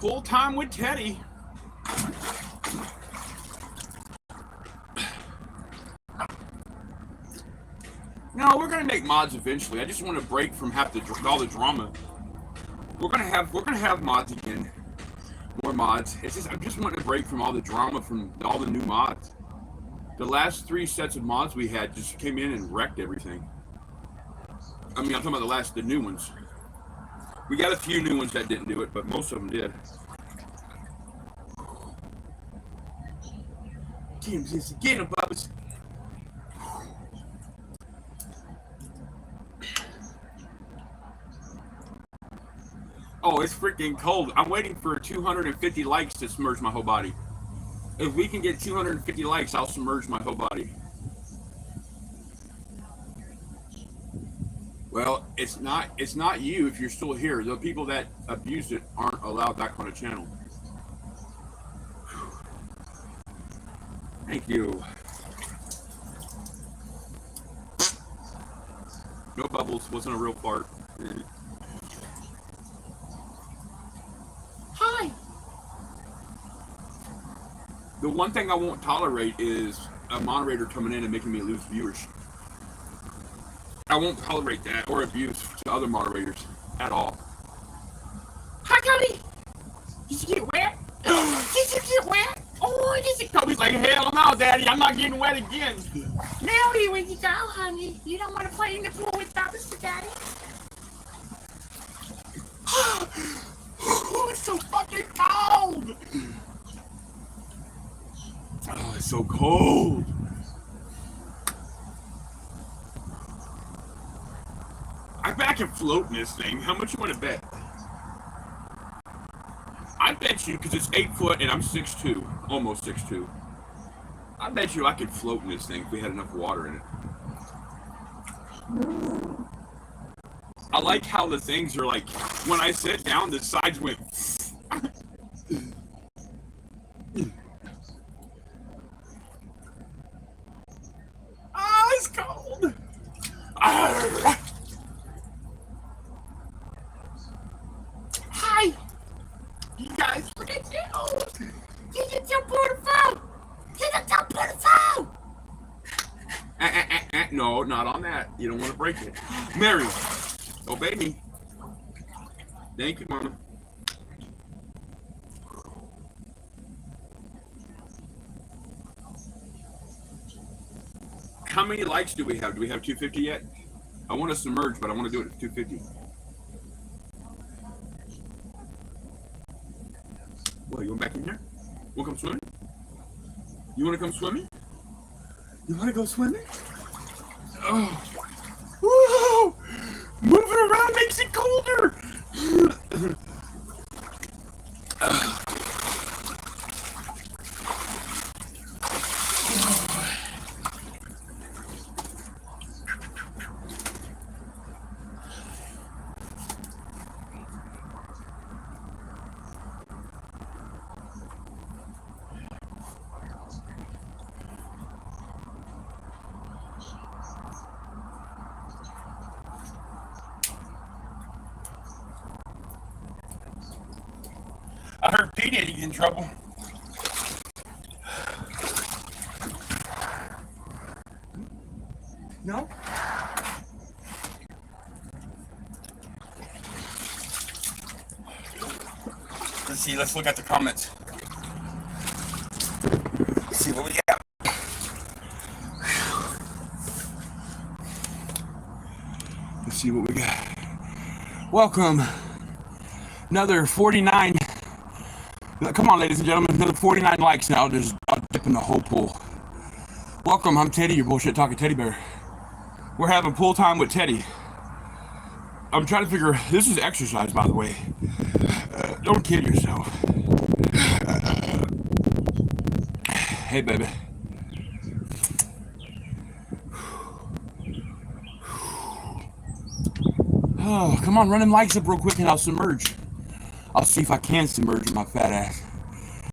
Full time with Teddy. No, we're gonna make mods eventually. I just want to break from all the drama. We're gonna have mods again. More mods. It's just I'm just wanting to break from all the drama from all the new mods. The last 3 sets of mods we had just came in and wrecked everything. I mean, I'm talking about the new ones. We got a few new ones that didn't do it, but most of them did. Get him, Bubba's. Oh, it's freaking cold. I'm waiting for 250 likes to submerge my whole body. If we can get 250 likes, I'll submerge my whole body. Well, it's not you if you're still here. The people that abused it aren't allowed back on the channel. Thank you. No bubbles, wasn't a real fart. Hi. The one thing I won't tolerate is a moderator coming in and making me lose viewers. I won't tolerate that or abuse to other moderators at all. Hi, Cody. Did you get wet? Did you get wet? Oh, did you? Cody's like, hell no, Daddy. I'm not getting wet again. Now, when you go, honey, you don't want to play in the pool with Bubba's today. Oh, it's so fucking cold. Oh, it's so cold. I bet I can float in this thing. How much you want to bet? I bet you, because it's 8 foot and I'm 6'2", almost 6'2". I bet you I could float in this thing if we had enough water in it. I like how the things are like, when I sit down, the sides went. Oh, it's cold. Hi. You guys, look at you. You can jump on the phone. You can jump on the phone. No, not on that. You don't want to break it. Mary, obey me. Thank you, Mama. How many likes do we have? Do we have 250 yet? I want to submerge, but I want to do it at 250. Well, you want back in here? Want to come swimming? You want to come swimming? You want to go swimming? Oh. Whoa! Moving around makes it colder! I heard P. Diddy in trouble. No? Let's see, let's look at the comments. Let's see what we got. Let's see what we got. Welcome. Another 49. Come on, ladies and gentlemen, another 49 likes now. Just dipping the whole pool. Welcome, I'm Teddy, your bullshit talking teddy bear. We're having pool time with Teddy. I'm trying to figure, this is exercise, by the way. Don't kid yourself. Hey, baby. Oh, come on, run them likes up real quick and I'll submerge. I'll see if I can submerge with my fat ass.